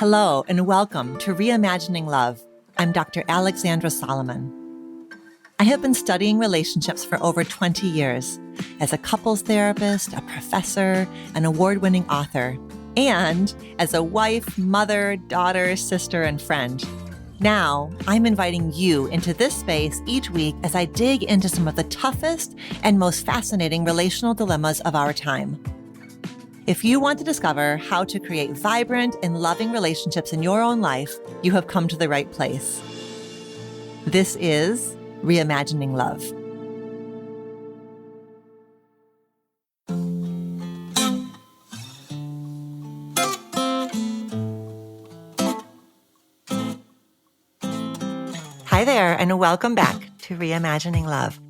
Hello, and welcome to Reimagining Love. I'm Dr. Alexandra Solomon. I have been studying relationships for over 20 years as a couples therapist, a professor, an award-winning author, and as a wife, mother, daughter, sister, and friend. Now, I'm inviting you into this space each week as I dig into some of the toughest and most fascinating relational dilemmas of our time. If you want to discover how to create vibrant and loving relationships in your own life, you have come to the right place. This is Reimagining Love. Hi there, and welcome back to Reimagining Love.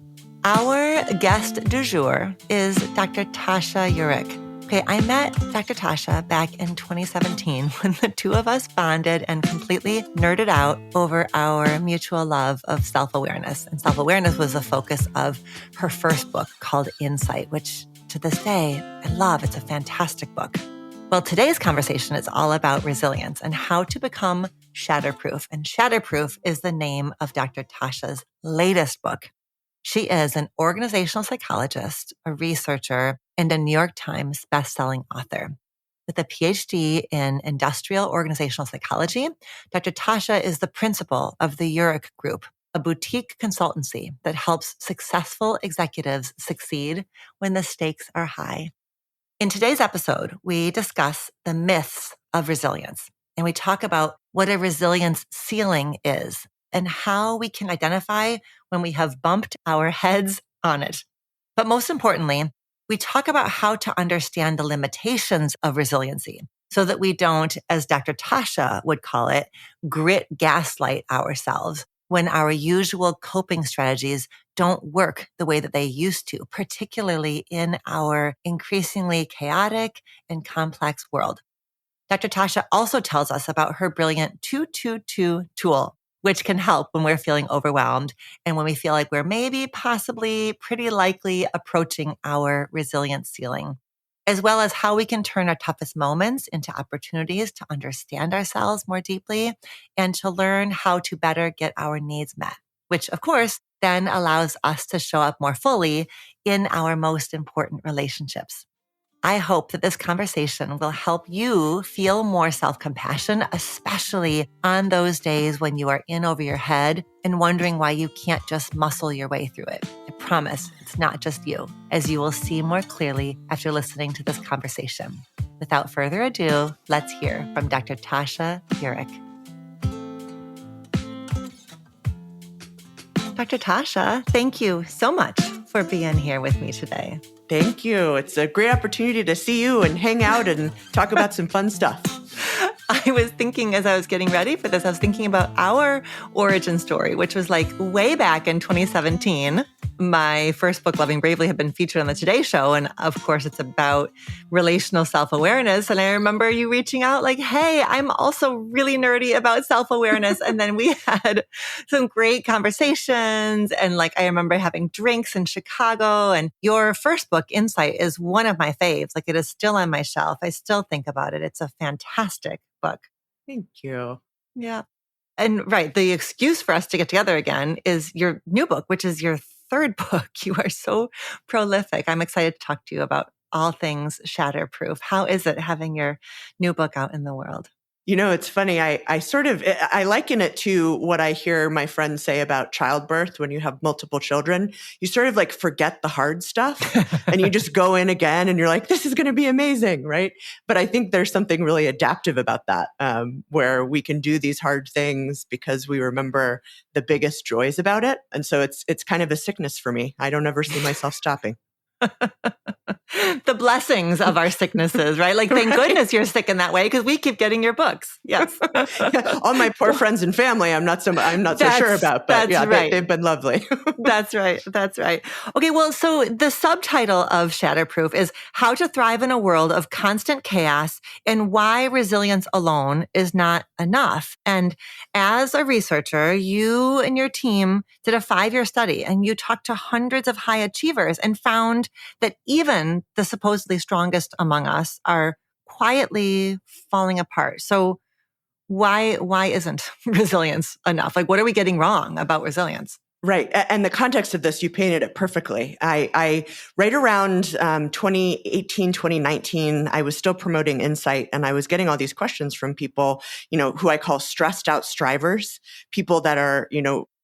Our guest du jour is Dr. Tasha Eurich. Okay, I met Dr. Tasha back in 2017 when the two of us bonded and completely nerded out over our mutual love of self-awareness. And self-awareness was the focus of her first book called Insight, which to this day, I love. It's a fantastic book. Well, today's conversation is all about resilience and how to become Shatterproof. And Shatterproof is the name of Dr. Tasha's latest book. She is an organizational psychologist, a researcher, and a New York Times bestselling author. With a PhD in industrial organizational psychology, Dr. Tasha is the principal of the Eurich Group, a boutique consultancy that helps successful executives succeed when the stakes are high. In today's episode, we discuss the myths of resilience, and we talk about what a resilience ceiling is and how we can identify when we have bumped our heads on it. But most importantly, we talk about how to understand the limitations of resiliency so that we don't, as Dr. Tasha would call it, grit gaslight ourselves when our usual coping strategies don't work the way that they used to, particularly in our increasingly chaotic and complex world. Dr. Tasha also tells us about her brilliant 222 tool, which can help when we're feeling overwhelmed and when we feel like we're maybe, possibly, pretty likely approaching our resilience ceiling, as well as how we can turn our toughest moments into opportunities to understand ourselves more deeply and to learn how to better get our needs met, which of course then allows us to show up more fully in our most important relationships. I hope that this conversation will help you feel more self-compassion, especially on those days when you are in over your head and wondering why you can't just muscle your way through it. I promise it's not just you, as you will see more clearly after listening to this conversation. Without further ado, let's hear from Dr. Tasha Eurich. Dr. Tasha, thank you so much for being here with me today. Thank you. It's a great opportunity to see you and hang out and talk about some fun stuff. I was thinking as I was getting ready for this, I was thinking about our origin story, which was like way back in 2017. My first book, Loving Bravely, had been featured on the Today Show. And of course, it's about relational self-awareness. And I remember you reaching out like, hey, I'm also really nerdy about self-awareness. And then we had some great conversations. And like, I remember having drinks in Chicago. And your first book, Insight, is one of my faves. Like, it is still on my shelf. I still think about it. It's a fantastic book. Thank you. Yeah. And right, the excuse for us to get together again is your new book, which is your third book. You are so prolific. I'm excited to talk to you about all things Shatterproof. How is it having your new book out in the world? You know, it's funny. I liken it to what I hear my friends say about childbirth. When you have multiple children, you sort of like forget the hard stuff and you just go in again and you're like, this is going to be amazing, right? But I think there's something really adaptive about that, where we can do these hard things because we remember the biggest joys about it. And so it's kind of a sickness for me. I don't ever see myself stopping. The blessings of our sicknesses, right? Like, thank goodness you're sick in that way because we keep getting your books. Yes. All my poor friends and family, I'm not so sure about, but yeah, right. they've been lovely. That's right. That's right. Okay. Well, so the subtitle of Shatterproof is How to Thrive in a World of Constant Chaos and Why Resilience Alone is Not Enough. And as a researcher, you and your team did a 5-year study and you talked to hundreds of high achievers and found that even the supposedly strongest among us are quietly falling apart. So why isn't resilience enough? Like, what are we getting wrong about resilience? Right. And the context of this, you painted it perfectly. I right around 2018, 2019, I was still promoting Insight, and I was getting all these questions from people, who I call stressed out strivers, people that are,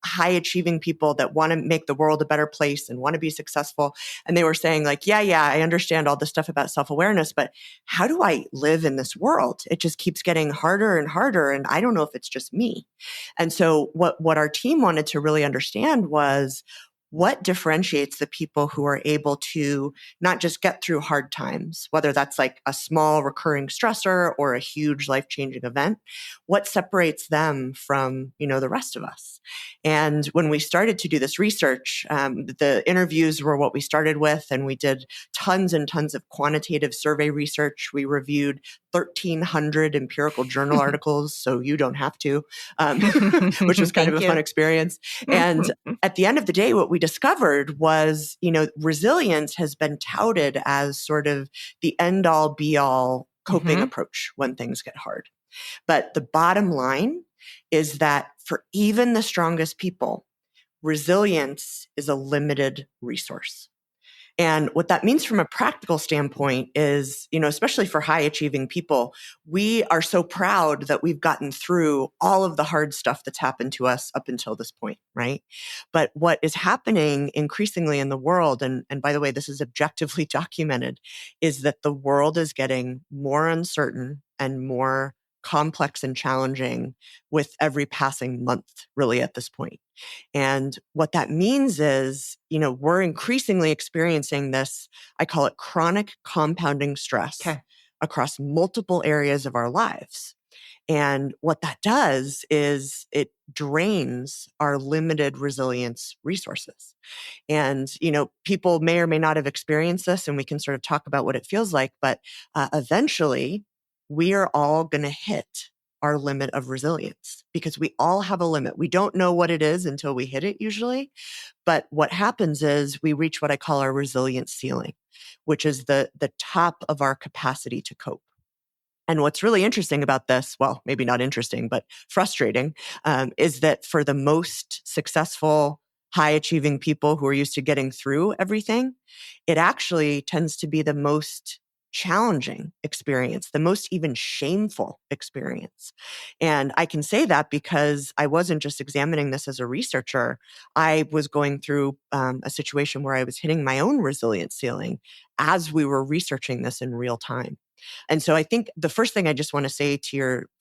high achieving people that want to make the world a better place and want to be successful. And they were saying like, yeah, I understand all this stuff about self-awareness, but how do I live in this world? It just keeps getting harder and harder. And I don't know if it's just me. And so what our team wanted to really understand was what differentiates the people who are able to not just get through hard times, whether that's like a small recurring stressor or a huge life-changing event, what separates them from, the rest of us. And when we started to do this research, the interviews were what we started with, and we did tons and tons of quantitative survey research. We reviewed 1,300 empirical journal articles, so you don't have to, which was kind of a fun experience. And at the end of the day, what we discovered was, resilience has been touted as sort of the end all be all coping approach when things get hard. But the bottom line is that for even the strongest people, resilience is a limited resource. And what that means from a practical standpoint is, especially for high achieving people, we are so proud that we've gotten through all of the hard stuff that's happened to us up until this point, right? But what is happening increasingly in the world, and by the way, this is objectively documented, is that the world is getting more uncertain and more complex and challenging with every passing month, really, at this point. And what that means is, we're increasingly experiencing this, I call it chronic compounding stress across multiple areas of our lives. And what that does is it drains our limited resilience resources. And, people may or may not have experienced this, and we can sort of talk about what it feels like, but eventually we are all going to hit our limit of resilience because we all have a limit. We don't know what it is until we hit it usually. But what happens is we reach what I call our resilience ceiling, which is the top of our capacity to cope. And what's really interesting about this, well, maybe not interesting, but frustrating, is that for the most successful, high achieving people who are used to getting through everything, it actually tends to be the most challenging experience, the most even shameful experience. And I can say that because I wasn't just examining this as a researcher. I was going through a situation where I was hitting my own resilience ceiling as we were researching this in real time. And so I think the first thing I just want to say to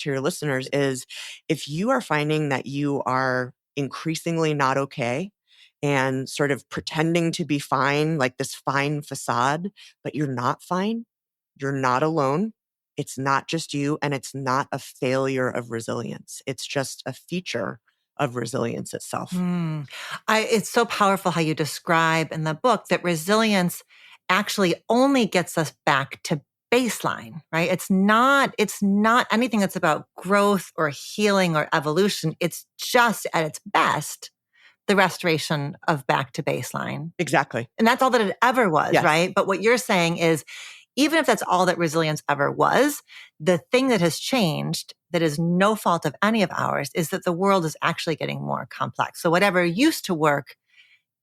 your listeners is if you are finding that you are increasingly not okay and sort of pretending to be fine, like this fine facade, but you're not fine, you're not alone. It's not just you, and it's not a failure of resilience. It's just a feature of resilience itself. It's so powerful how you describe in the book that resilience actually only gets us back to baseline, right? It's not anything that's about growth or healing or evolution. It's just at its best, the restoration of back to baseline. Exactly. And that's all that it ever was, Yes. right? But what you're saying is, even if that's all that resilience ever was, the thing that has changed, that is no fault of any of ours, is that the world is actually getting more complex. So whatever used to work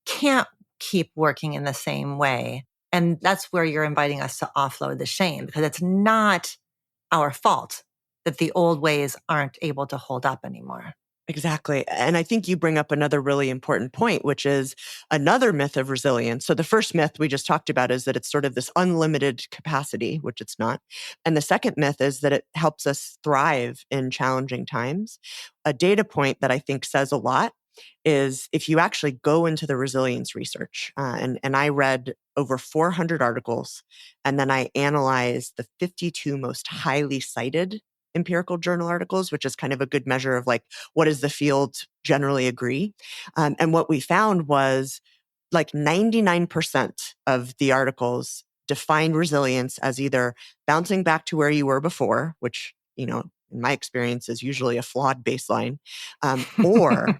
can't keep working in the same way. And that's where you're inviting us to offload the shame, because it's not our fault that the old ways aren't able to hold up anymore. Exactly. And I think you bring up another really important point, which is another myth of resilience. So the first myth we just talked about is that it's sort of this unlimited capacity, which it's not. And the second myth is that it helps us thrive in challenging times. A data point that I think says a lot is if you actually go into the resilience research, and I read over 400 articles, and then I analyzed the 52 most highly cited empirical journal articles, which is kind of a good measure of like, what does the field generally agree? And what we found was like 99% of the articles defined resilience as either bouncing back to where you were before, which, in my experience is usually a flawed baseline, or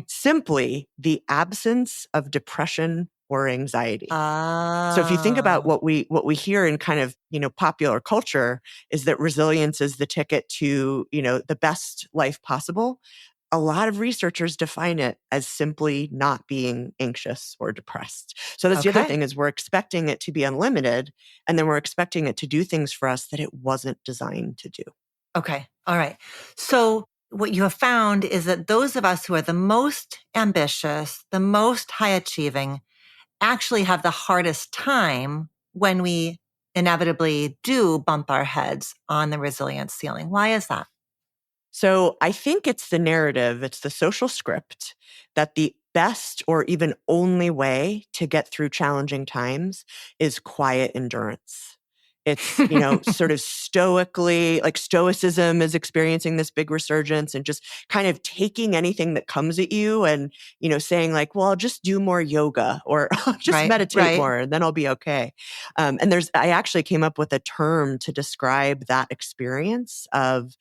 simply the absence of depression or anxiety. So if you think about Oh, what we hear in kind of, popular culture is that resilience is the ticket to, the best life possible. A lot of researchers define it as simply not being anxious or depressed. So that's the other okay. thing is we're expecting it to be unlimited, and then we're expecting it to do things for us that it wasn't designed to do. Okay. All right. So what you have found is that those of us who are the most ambitious, the most high achieving, actually have the hardest time when we inevitably do bump our heads on the resilience ceiling. Why is that? So I think it's the narrative, it's the social script that the best or even only way to get through challenging times is quiet endurance. It's, sort of stoically, like stoicism is experiencing this big resurgence and just kind of taking anything that comes at you and, saying like, well, I'll just do more yoga or I'll just Right, meditate right. more and then I'll be okay. I actually came up with a term to describe that experience of,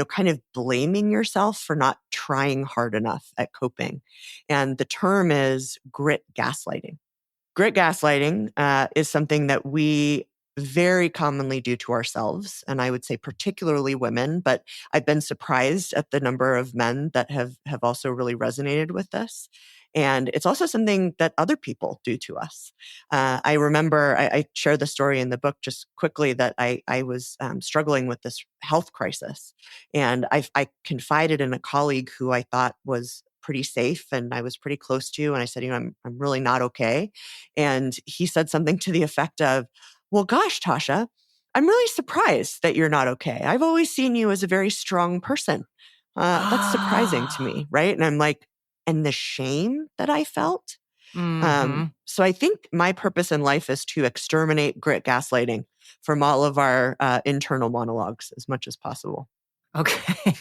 kind of blaming yourself for not trying hard enough at coping. And the term is grit gaslighting. Grit gaslighting is something that we very commonly do to ourselves. And I would say particularly women, but I've been surprised at the number of men that have also really resonated with this. And it's also something that other people do to us. I remember I share the story in the book just quickly that I was struggling with this health crisis. And I confided in a colleague who I thought was pretty safe and I was pretty close to. And I said, I'm really not okay. And he said something to the effect of, well, gosh, Tasha, I'm really surprised that you're not okay. I've always seen you as a very strong person. That's surprising to Ah. me, right? And I'm like, and the shame that I felt. Hmm. So I think my purpose in life is to exterminate grit gaslighting from all of our internal monologues as much as possible. Okay.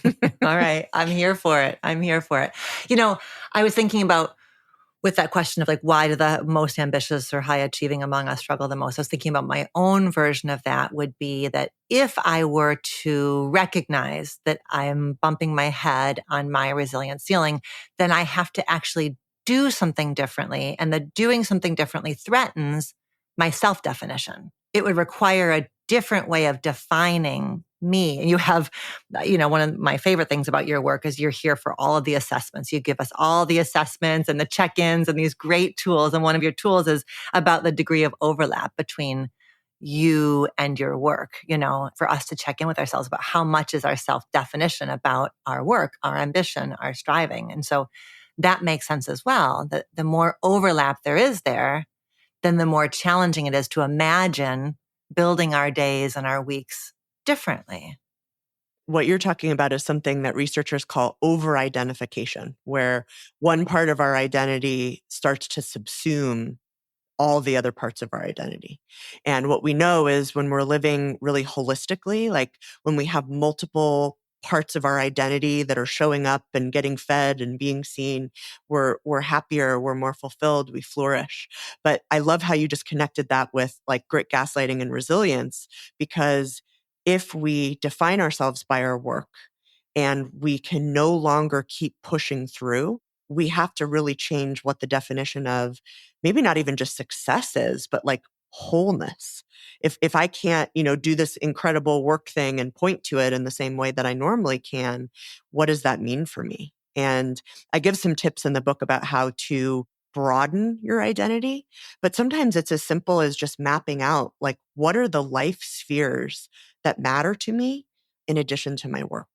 All right. I'm here for it. I'm here for it. I was thinking about with that question of like, why do the most ambitious or high achieving among us struggle the most? I was thinking about my own version of that would be that if I were to recognize that I'm bumping my head on my resilience ceiling, then I have to actually do something differently. And the doing something differently threatens my self definition. It would require a different way of defining me. And you have, one of my favorite things about your work is you're here for all of the assessments. You give us all the assessments and the check-ins and these great tools. And one of your tools is about the degree of overlap between you and your work, for us to check in with ourselves about how much is our self-definition about our work, our ambition, our striving. And so that makes sense as well, that the more overlap there is there, then the more challenging it is to imagine building our days and our weeks differently. What you're talking about is something that researchers call over-identification, where one part of our identity starts to subsume all the other parts of our identity. And what we know is when we're living really holistically, like when we have multiple parts of our identity that are showing up and getting fed and being seen, we're happier, we're more fulfilled, we flourish. But I love how you just connected that with like grit gaslighting and resilience, because if we define ourselves by our work and we can no longer keep pushing through, we have to really change what the definition of maybe not even just success is, but like wholeness. If I can't, do this incredible work thing and point to it in the same way that I normally can, what does that mean for me? And I give some tips in the book about how to broaden your identity, but sometimes it's as simple as just mapping out like what are the life spheres that matter to me in addition to my work.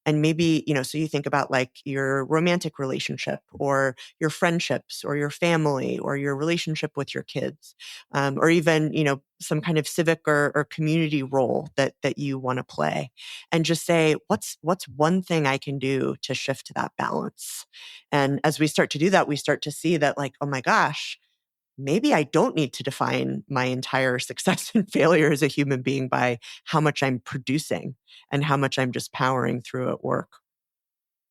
And maybe, so you think about like your romantic relationship or your friendships or your family or your relationship with your kids, or even, some kind of civic or community role that you want to play, and just say, what's one thing I can do to shift that balance? And as we start to do that, we start to see that like, oh my gosh, maybe I don't need to define my entire success and failure as a human being by how much I'm producing and how much I'm just powering through at work.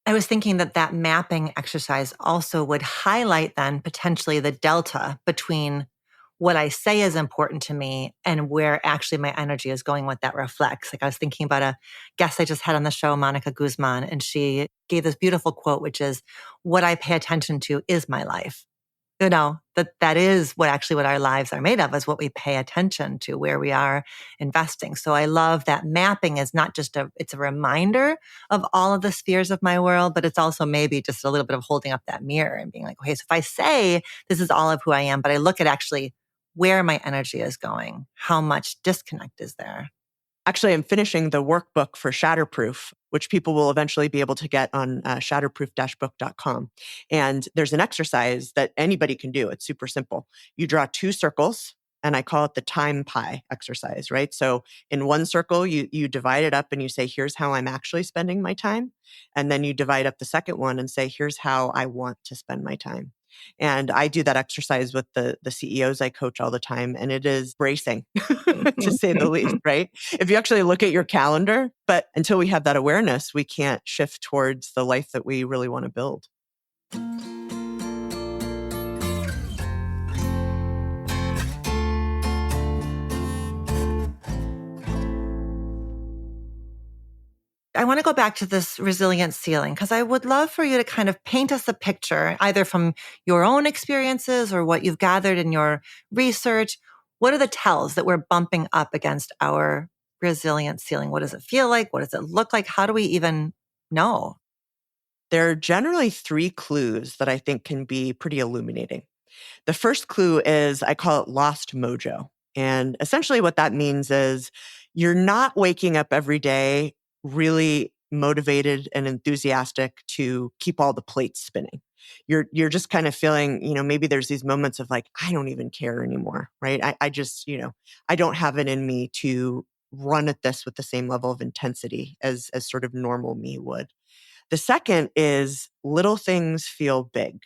I was thinking that mapping exercise also would highlight then potentially the delta between what I say is important to me and where actually my energy is going, what that reflects. Like I was thinking about a guest I just had on the show, Monica Guzman, and she gave this beautiful quote, which is, what I pay attention to is my life. That is what our lives are made of, is what we pay attention to, where we are investing. So I love that mapping is not just it's a reminder of all of the spheres of my world, but it's also maybe just a little bit of holding up that mirror and being like, okay, so if I say this is all of who I am, but I look at actually where my energy is going, how much disconnect is there? Actually, I'm finishing the workbook for Shatterproof, which people will eventually be able to get on shatterproof-book.com. And there's an exercise that anybody can do. It's super simple. You draw 2 circles, and I call it the time pie exercise, right? So in one circle, you divide it up and you say, here's how I'm actually spending my time. And then you divide up the second one and say, here's how I want to spend my time. And I do that exercise with the CEOs I coach all the time. And it is bracing, to say the least, right? If you actually look at your calendar, but until we have that awareness, we can't shift towards the life that we really want to build. I want to go back to this resilient ceiling, because I would love for you to kind of paint us a picture, either from your own experiences or what you've gathered in your research. What are the tells that we're bumping up against our resilient ceiling? What does it feel like? What does it look like? How do we even know? There are generally 3 clues that I think can be pretty illuminating. The first clue is, I call it lost mojo. And essentially what that means is you're not waking up every day really motivated and enthusiastic to keep all the plates spinning. You're just kind of feeling, maybe there's these moments of like, I don't even care anymore, right? I just, I don't have it in me to run at this with the same level of intensity as sort of normal me would. The second is little things feel big.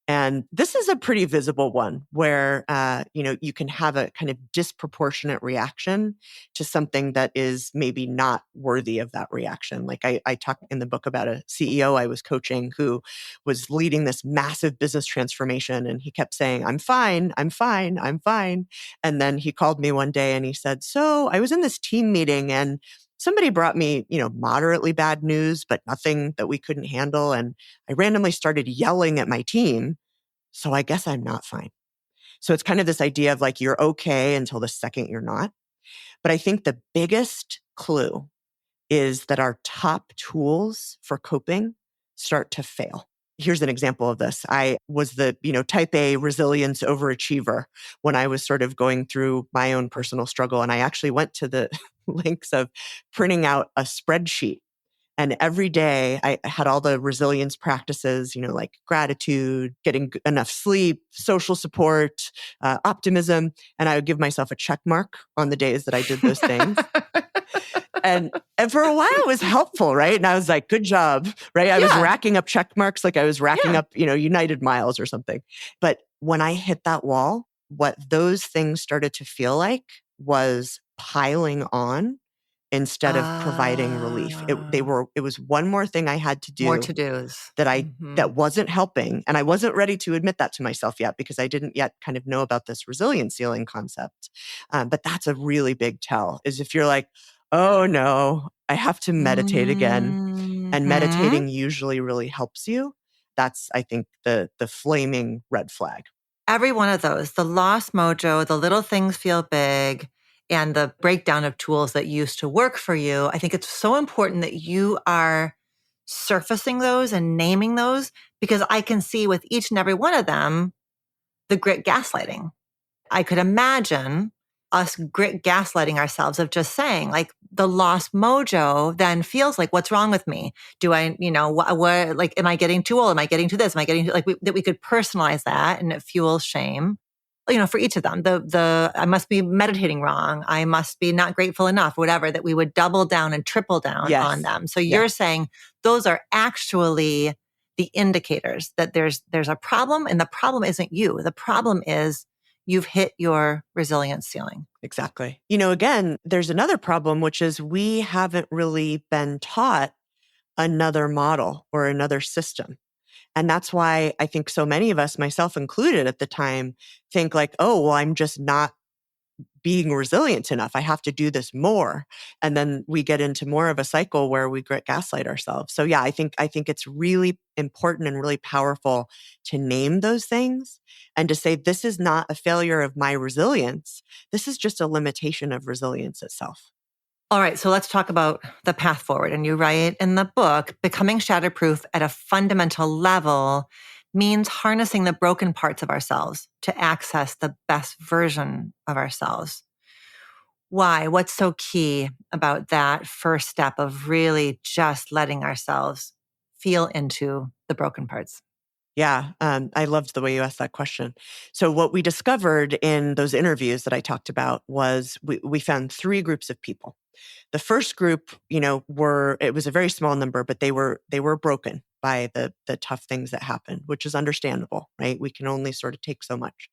And this is a pretty visible one where, you can have a kind of disproportionate reaction to something that is maybe not worthy of that reaction. Like I talk in the book about a CEO I was coaching who was leading this massive business transformation. And he kept saying, I'm fine, I'm fine, I'm fine. And then he called me one day and he said, so I was in this team meeting and somebody brought me, moderately bad news, but nothing that we couldn't handle. And I randomly started yelling at my team. So I guess I'm not fine. So it's kind of this idea of like, you're okay until the second you're not. But I think the biggest clue is that our top tools for coping start to fail. Here's an example of this. I was the, type A resilience overachiever when I was sort of going through my own personal struggle. And I actually went to the links of printing out a spreadsheet. And every day I had all the resilience practices, like gratitude, getting enough sleep, social support, optimism. And I would give myself a check mark on the days that I did those things. And for a while it was helpful, right? And I was like, good job, right? I was racking up check marks like I was racking up, United miles or something. But when I hit that wall, what those things started to feel like was piling on instead of providing relief. It was one more thing I had to do. More to-dos. That wasn't helping. And I wasn't ready to admit that to myself yet because I didn't yet kind of know about this resilience ceiling concept. But that's a really big tell, is if you're like, oh no, I have to meditate again. And meditating usually really helps you. That's, I think, the flaming red flag. Every one of those, the lost mojo, the little things feel big, and the breakdown of tools that used to work for you, I think it's so important that you are surfacing those and naming those, because I can see with each and every one of them, the grit gaslighting. I could imagine us grit gaslighting ourselves of just saying, like, the lost mojo then feels like, what's wrong with me? Do I, what, like, am I getting too old? Am I getting to this? Am I getting to, like, that we could personalize that, and it fuels shame. For each of them, I must be meditating wrong. I must be not grateful enough, whatever, that we would double down and triple down on them. So you're saying those are actually the indicators that there's a problem, and the problem isn't you. The problem is you've hit your resilience ceiling. Exactly. Again, there's another problem, which is we haven't really been taught another model or another system. And that's why I think so many of us, myself included at the time, think like, oh, well, I'm just not being resilient enough. I have to do this more. And then we get into more of a cycle where we gaslight ourselves. So yeah, I think it's really important and really powerful to name those things and to say, this is not a failure of my resilience. This is just a limitation of resilience itself. All right, so let's talk about the path forward. And you write in the book, becoming shatterproof at a fundamental level means harnessing the broken parts of ourselves to access the best version of ourselves. Why? What's so key about that first step of really just letting ourselves feel into the broken parts? Yeah, I loved the way you asked that question. So what we discovered in those interviews that I talked about was we found three groups of people. The first group, it was a very small number, but they were broken by the tough things that happened, which is understandable, right? We can only sort of take so much.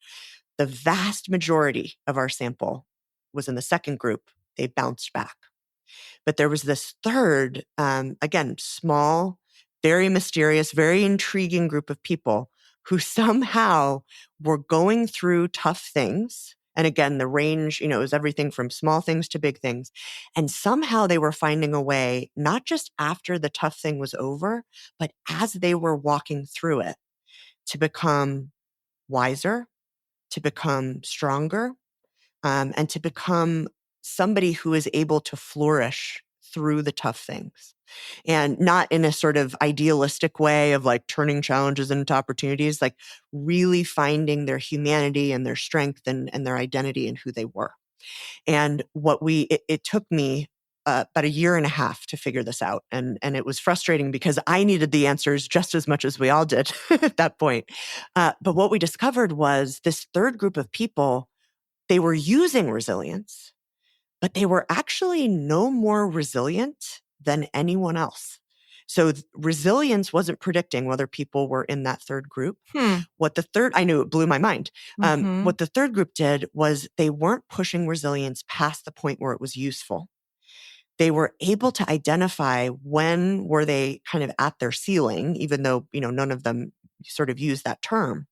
The vast majority of our sample was in the second group. They bounced back. But there was this third, again, small, very mysterious, very intriguing group of people who somehow were going through tough things. And again, the range, it was everything from small things to big things. And somehow they were finding a way, not just after the tough thing was over, but as they were walking through it, to become wiser, to become stronger, and to become somebody who is able to flourish through the tough things. And not in a sort of idealistic way of like turning challenges into opportunities, like really finding their humanity and their strength and their identity and who they were. And it took me about a year and a half to figure this out. And it was frustrating because I needed the answers just as much as we all did at that point. But what we discovered was this third group of people, they were using resilience, but they were actually no more resilient than anyone else. So resilience wasn't predicting whether people were in that third group. I knew it blew my mind. What the third group did was they weren't pushing resilience past the point where it was useful. They were able to identify when were they kind of at their ceiling, even though, none of them sort of used that term.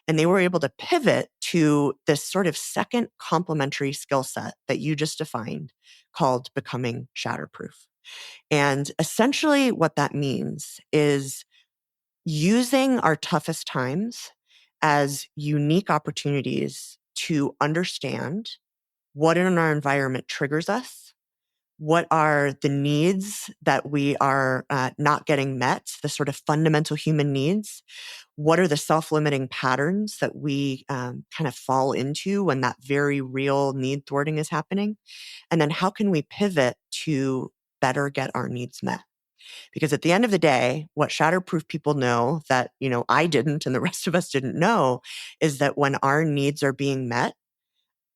And they were able to pivot to this sort of second complementary skill set that you just defined called becoming shatterproof. And essentially what that means is using our toughest times as unique opportunities to understand what in our environment triggers us, what are the needs that we are not getting met, the sort of fundamental human needs? What are the self-limiting patterns that we kind of fall into when that very real need thwarting is happening? And then how can we pivot to better get our needs met? Because at the end of the day, what shatterproof people know that, I didn't and the rest of us didn't know is that when our needs are being met,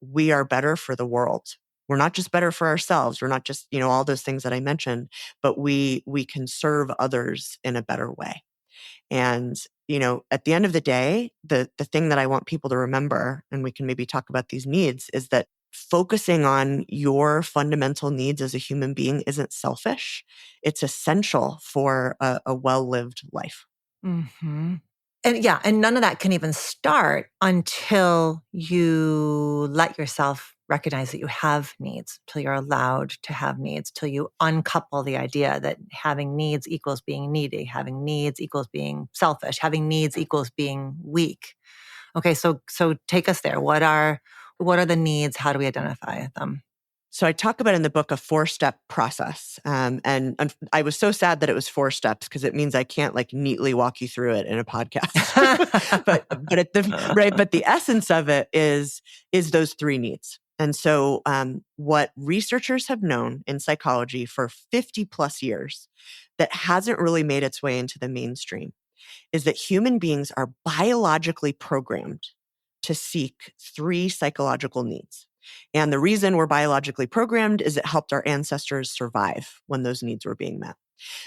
we are better for the world. We're not just better for ourselves. We're not just, all those things that I mentioned, but we can serve others in a better way. And, at the end of the day, the thing that I want people to remember, and we can maybe talk about these needs, is that focusing on your fundamental needs as a human being isn't selfish. It's essential for a well-lived life. Mm-hmm. And none of that can even start until you let yourself recognize that you have needs, till you're allowed to have needs, till you uncouple the idea that having needs equals being needy, having needs equals being selfish, having needs equals being weak. Okay, so take us there. What are the needs? How do we identify them? So I talk about in the book a 4-step process. And I was so sad that it was 4 steps because it means I can't like neatly walk you through it in a podcast. but the essence of it is those 3 needs. And so what researchers have known in psychology for 50 plus years that hasn't really made its way into the mainstream is that human beings are biologically programmed to seek 3 psychological needs. And the reason we're biologically programmed is it helped our ancestors survive when those needs were being met.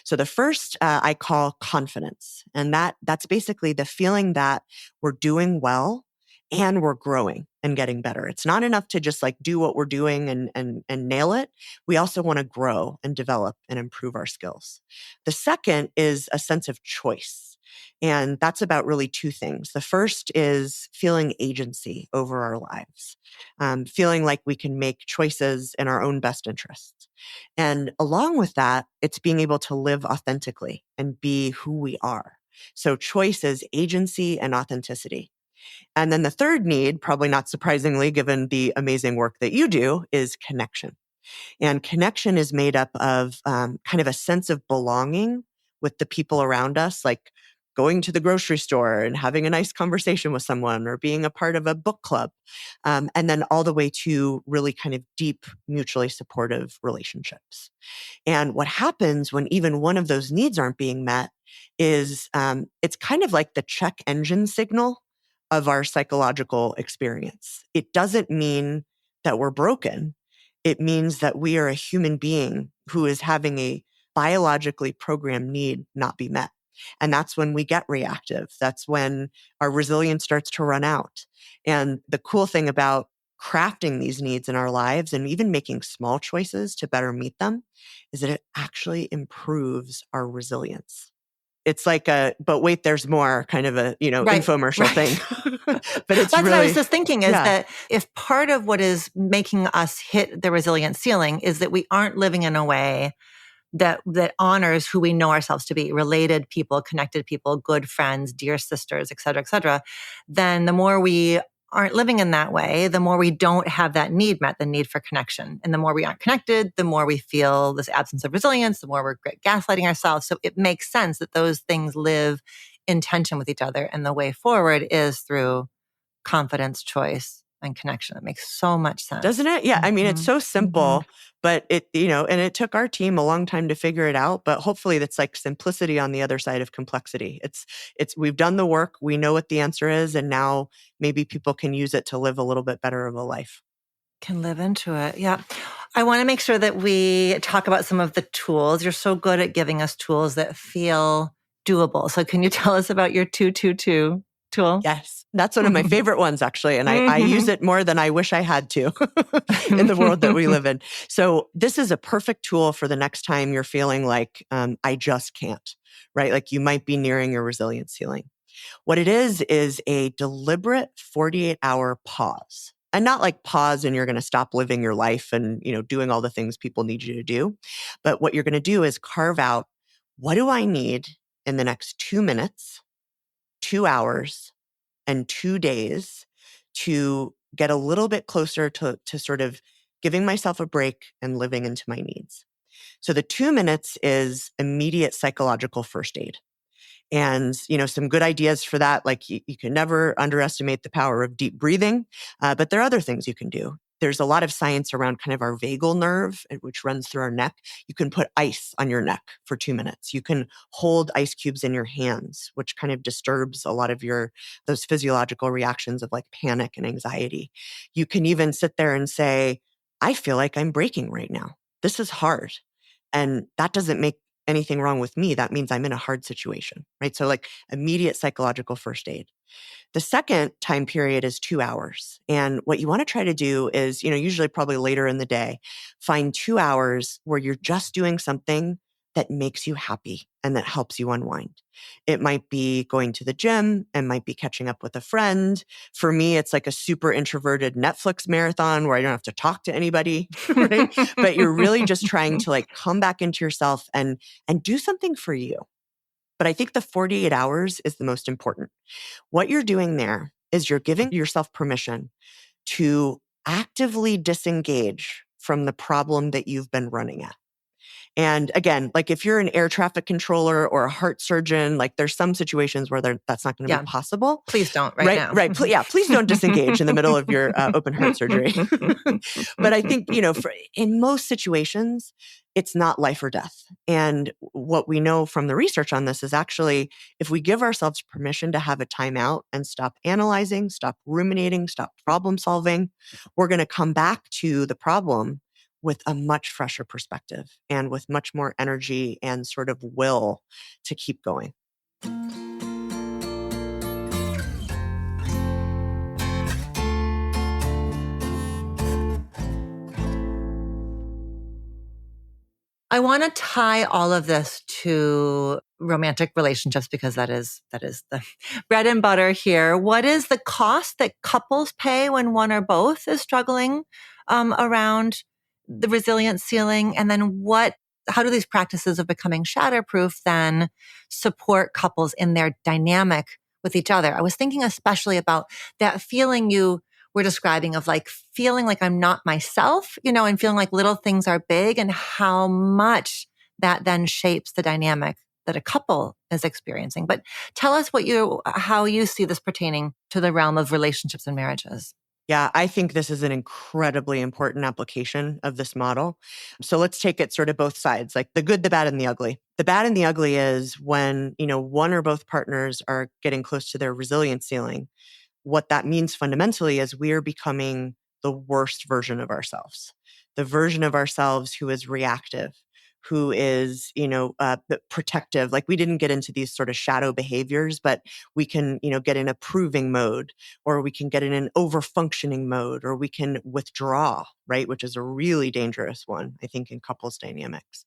So the first I call confidence. And that's basically the feeling that we're doing well and we're growing and getting better. It's not enough to just like do what we're doing and nail it. We also want to grow and develop and improve our skills. The second is a sense of choice. And that's about really two things. The first is feeling agency over our lives, feeling like we can make choices in our own best interests. And along with that, it's being able to live authentically and be who we are. So choice is agency and authenticity. And then the third need, probably not surprisingly, given the amazing work that you do, is connection. And connection is made up of kind of a sense of belonging with the people around us, like going to the grocery store and having a nice conversation with someone or being a part of a book club. And then all the way to really kind of deep, mutually supportive relationships. And what happens when even one of those needs aren't being met is it's kind of like the check engine signal of our psychological experience. It doesn't mean that we're broken. It means that we are a human being who is having a biologically programmed need not be met. And that's when we get reactive. That's when our resilience starts to run out. And the cool thing about crafting these needs in our lives and even making small choices to better meet them is that it actually improves our resilience. It's like but wait, there's more kind of a, Right, infomercial right. thing. But it's That's what I was really, just thinking is yeah. that if part of what is making us hit the resilience ceiling is that we aren't living in a way that honors who we know ourselves to be, related people, connected people, good friends, dear sisters, et cetera, then the more we aren't living in that way, the more we don't have that need met, the need for connection. And the more we aren't connected, the more we feel this absence of resilience, the more we're gaslighting ourselves. So it makes sense that those things live in tension with each other. And the way forward is through confidence, choice, and connection. It makes so much sense. Doesn't it? Yeah. I mean, it's so Mm-hmm. simple, but and it took our team a long time to figure it out, but hopefully that's like simplicity on the other side of complexity. We've done the work. We know what the answer is. And now maybe people can use it to live a little bit better of a life. Can live into it. Yeah. I want to make sure that we talk about some of the tools. You're so good at giving us tools that feel doable. So can you tell us about your 222 tool? Yes. That's one of my favorite ones, actually. And I use it more than I wish I had to in the world that we live in. So this is a perfect tool for the next time you're feeling like, I just can't, right? Like you might be nearing your resilience ceiling. What it is a deliberate 48-hour pause. And not like pause and you're going to stop living your life and, doing all the things people need you to do. But what you're going to do is carve out, what do I need in the next 2 minutes, 2 hours, and 2 days to get a little bit closer to sort of giving myself a break and living into my needs. So the 2 minutes is immediate psychological first aid. And, some good ideas for that, like you can never underestimate the power of deep breathing, but there are other things you can do. There's a lot of science around kind of our vagal nerve, which runs through our neck. You can put ice on your neck for 2 minutes. You can hold ice cubes in your hands, which kind of disturbs a lot of those physiological reactions of like panic and anxiety. You can even sit there and say, I feel like I'm breaking right now. This is hard. And that doesn't make anything wrong with me. That means I'm in a hard situation, right? So like immediate psychological first aid. The second time period is 2 hours. And what you want to try to do is, usually probably later in the day, find 2 hours where you're just doing something that makes you happy and that helps you unwind. It might be going to the gym, and might be catching up with a friend. For me, it's like a super introverted Netflix marathon where I don't have to talk to anybody, right? But you're really just trying to like come back into yourself and do something for you. But I think the 48 hours is the most important. What you're doing there is you're giving yourself permission to actively disengage from the problem that you've been running at. And again, like if you're an air traffic controller or a heart surgeon, like there's some situations where that's not going to be possible. Please don't right now. Right. Please don't disengage in the middle of your open heart surgery. But I think, in most situations, it's not life or death. And what we know from the research on this is actually, if we give ourselves permission to have a timeout and stop analyzing, stop ruminating, stop problem solving, we're going to come back to the problem with a much fresher perspective and with much more energy and sort of will to keep going. I want to tie all of this to romantic relationships because that is the bread and butter here. What is the cost that couples pay when one or both is struggling around the resilience ceiling? And then how do these practices of becoming shatterproof then support couples in their dynamic with each other? I was thinking especially about that feeling you were describing of like feeling like I'm not myself, and feeling like little things are big and how much that then shapes the dynamic that a couple is experiencing. But tell us how you see this pertaining to the realm of relationships and marriages. Yeah, I think this is an incredibly important application of this model. So let's take it sort of both sides, like the good, the bad, and the ugly. The bad and the ugly is when, one or both partners are getting close to their resilience ceiling. What that means fundamentally is we're becoming the worst version of ourselves, the version of ourselves who is reactive, who is, protective. Like we didn't get into these sort of shadow behaviors, but we can, get in approving mode, or we can get in an over-functioning mode, or we can withdraw, right? Which is a really dangerous one, I think, in couples dynamics.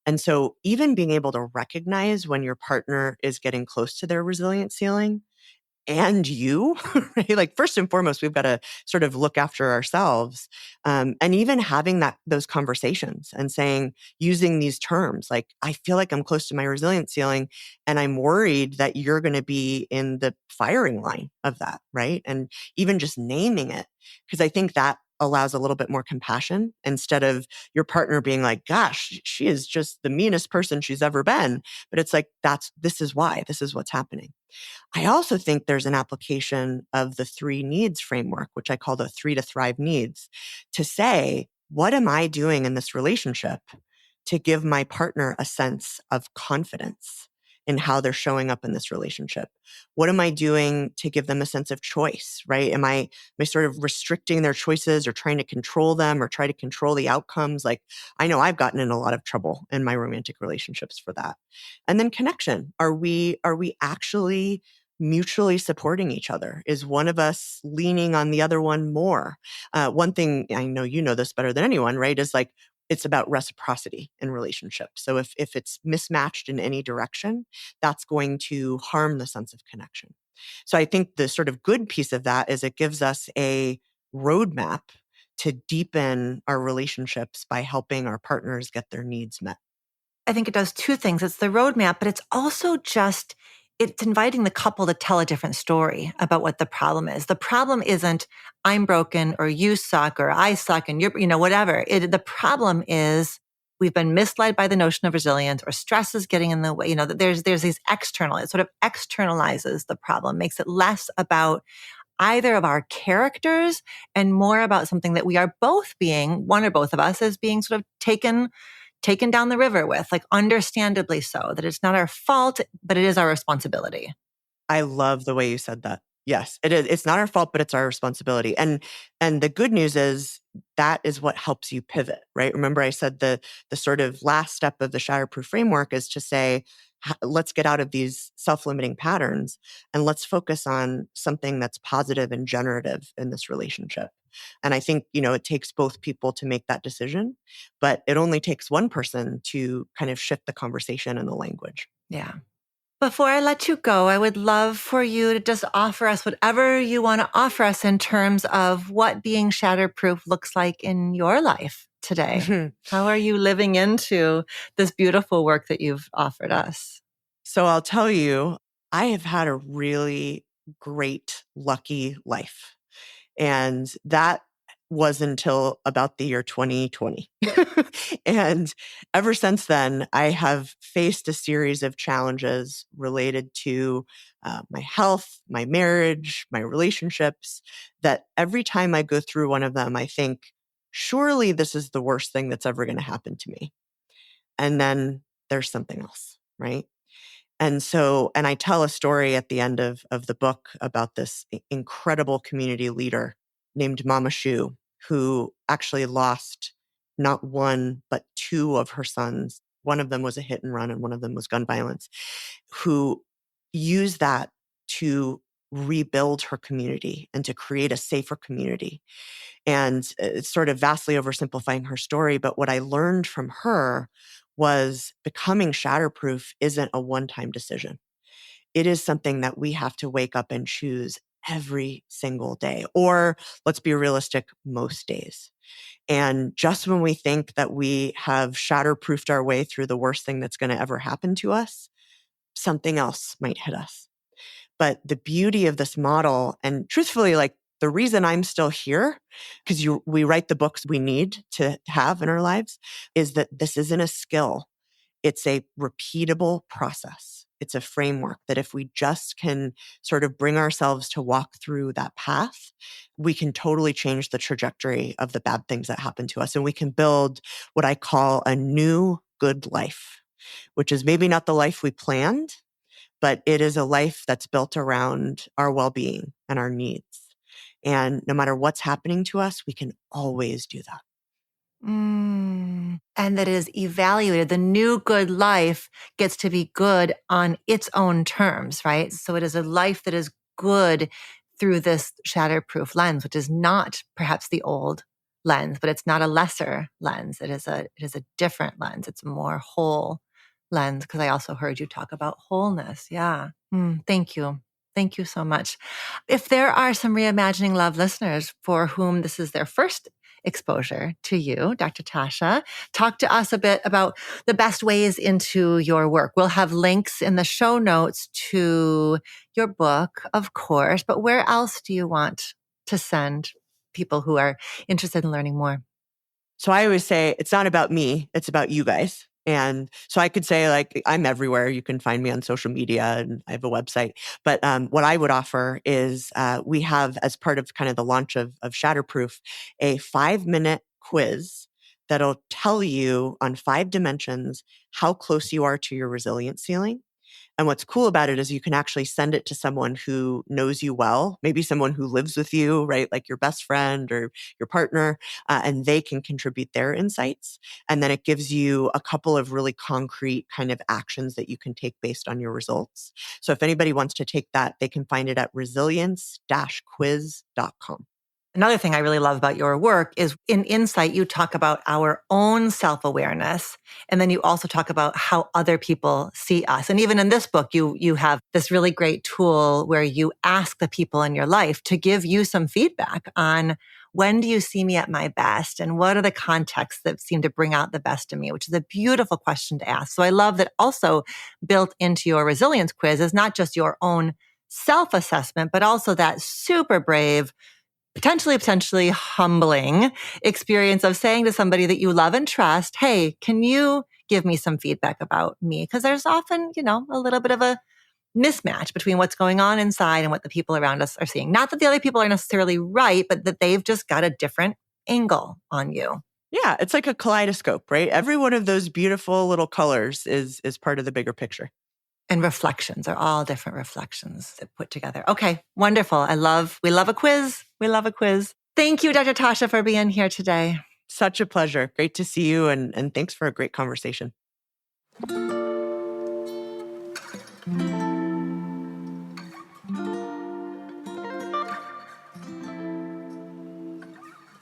And so even being able to recognize when your partner is getting close to their resilience ceiling and you, right? Like first and foremost, we've got to sort of look after ourselves. And even having those conversations and using these terms, like, I feel like I'm close to my resilience ceiling and I'm worried that you're going to be in the firing line of that, right? And even just naming it, because I think that allows a little bit more compassion instead of your partner being like, gosh, she is just the meanest person she's ever been. But it's like, this is why, this is what's happening. I also think there's an application of the 3 needs framework, which I call the 3 to thrive needs, to say, what am I doing in this relationship to give my partner a sense of confidence in how they're showing up in this relationship? What am I doing to give them a sense of choice, right? Am I sort of restricting their choices or trying to control them or try to control the outcomes? Like, I know I've gotten in a lot of trouble in my romantic relationships for that. And then connection. Are we actually mutually supporting each other? Is one of us leaning on the other one more? One thing, I know you know this better than anyone, right, is like, it's about reciprocity in relationships. So if it's mismatched in any direction, that's going to harm the sense of connection. So I think the sort of good piece of that is it gives us a roadmap to deepen our relationships by helping our partners get their needs met. I think it does 2 things. It's the roadmap, but it's also it's inviting the couple to tell a different story about what the problem is. The problem isn't I'm broken or you suck or I suck and you're, whatever. The problem is we've been misled by the notion of resilience or stress is getting in the way. There's these external, it sort of externalizes the problem, makes it less about either of our characters and more about something that we are both being, one or both of us is being sort of taken down the river with, like understandably so, that it's not our fault, but it is our responsibility. I love the way you said that. Yes, it is. It's not our fault, but it's our responsibility. And the good news is that is what helps you pivot, right? Remember, I said the sort of last step of the Shatterproof framework is to say, let's get out of these self-limiting patterns and let's focus on something that's positive and generative in this relationship. And I think, it takes both people to make that decision, but it only takes one person to kind of shift the conversation and the language. Yeah. Before I let you go, I would love for you to just offer us whatever you want to offer us in terms of what being shatterproof looks like in your life today. How are you living into this beautiful work that you've offered us? So I'll tell you, I have had a really great, lucky life. And that was until about the year 2020. And ever since then, I have faced a series of challenges related to my health, my marriage, my relationships, that every time I go through one of them, I think, surely this is the worst thing that's ever going to happen to me. And then there's something else, right? And I tell a story at the end of the book about this incredible community leader named Mama Shu, who actually lost not one, but 2 of her sons. One of them was a hit and run and one of them was gun violence, who used that to rebuild her community and to create a safer community. And it's sort of vastly oversimplifying her story. But what I learned from her was becoming shatterproof isn't a one-time decision. It is something that we have to wake up and choose every single day, or let's be realistic, most days. And just when we think that we have shatterproofed our way through the worst thing that's going to ever happen to us, something else might hit us. But the beauty of this model, and truthfully, like the reason I'm still here, because we write the books we need to have in our lives, is that this isn't a skill. It's a repeatable process. It's a framework that if we just can sort of bring ourselves to walk through that path, we can totally change the trajectory of the bad things that happen to us. And we can build what I call a new good life, which is maybe not the life we planned, but it is a life that's built around our well-being and our needs. And no matter what's happening to us, we can always do that. And that is evaluated. The new good life gets to be good on its own terms, right? So it is a life that is good through this shatterproof lens, which is not perhaps the old lens, but it's not a lesser lens. It is a different lens. It's a more whole lens, because I also heard you talk about wholeness. Yeah. Thank you. Thank you so much. If there are some Reimagining Love listeners for whom this is their first exposure to you, Dr. Tasha, talk to us a bit about the best ways into your work. We'll have links in the show notes to your book, of course, but where else do you want to send people who are interested in learning more? So I always say, it's not about me, it's about you guys. And so I could say, like, I'm everywhere. You can find me on social media and I have a website. But what I would offer is we have, as part of kind of the launch of Shatterproof, a 5-minute quiz that'll tell you on 5 dimensions how close you are to your resilience ceiling. And what's cool about it is you can actually send it to someone who knows you well, maybe someone who lives with you, right? Like your best friend or your partner, and they can contribute their insights. And then it gives you a couple of really concrete kind of actions that you can take based on your results. So if anybody wants to take that, they can find it at resilience-quiz.com. Another thing I really love about your work is in Insight, you talk about our own self-awareness. And then you also talk about how other people see us. And even in this book, you have this really great tool where you ask the people in your life to give you some feedback on, when do you see me at my best? And what are the contexts that seem to bring out the best in me, which is a beautiful question to ask. So I love that also built into your resilience quiz is not just your own self-assessment, but also that super brave, potentially humbling experience of saying to somebody that you love and trust, hey, can you give me some feedback about me? Because there's often, a little bit of a mismatch between what's going on inside and what the people around us are seeing. Not that the other people are necessarily right, but that they've just got a different angle on you. Yeah, it's like a kaleidoscope, right? Every one of those beautiful little colors is part of the bigger picture. And reflections are all different reflections that put together. Okay, wonderful. We love a quiz. We love a quiz. Thank you, Dr. Tasha, for being here today. Such a pleasure. Great to see you, and thanks for a great conversation.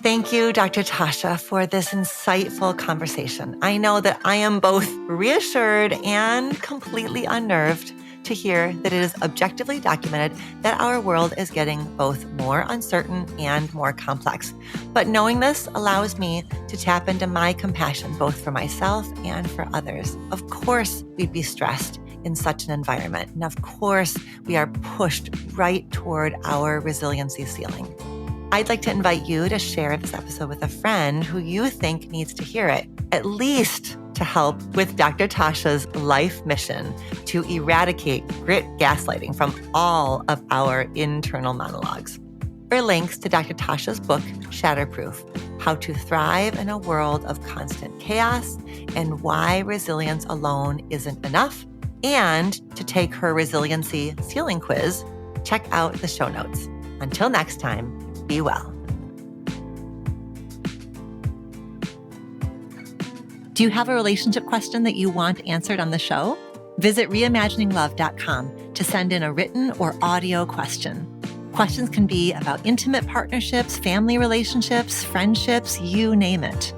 Thank you, Dr. Tasha, for this insightful conversation. I know that I am both reassured and completely unnerved to hear that it is objectively documented that our world is getting both more uncertain and more complex. But knowing this allows me to tap into my compassion, both for myself and for others. Of course, we'd be stressed in such an environment. And of course, we are pushed right toward our resiliency ceiling. I'd like to invite you to share this episode with a friend who you think needs to hear it, at least to help with Dr. Tasha's life mission to eradicate grit gaslighting from all of our internal monologues. For links to Dr. Tasha's book, Shatterproof, How to Thrive in a World of Constant Chaos and Why Resilience Alone Isn't Enough, and to take her resiliency ceiling quiz, check out the show notes. Until next time, be well. Do you have a relationship question that you want answered on the show? Visit reimagininglove.com to send in a written or audio question. Questions can be about intimate partnerships, family relationships, friendships, you name it.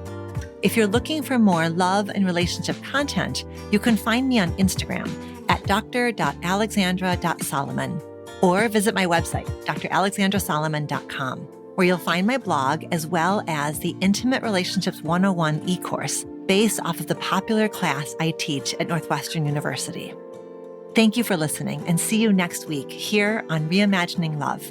If you're looking for more love and relationship content, you can find me on Instagram at dr.alexandra.solomon or visit my website, dralexandrasolomon.com, where you'll find my blog as well as the Intimate Relationships 101 e-course based off of the popular class I teach at Northwestern University. Thank you for listening and see you next week here on Reimagining Love.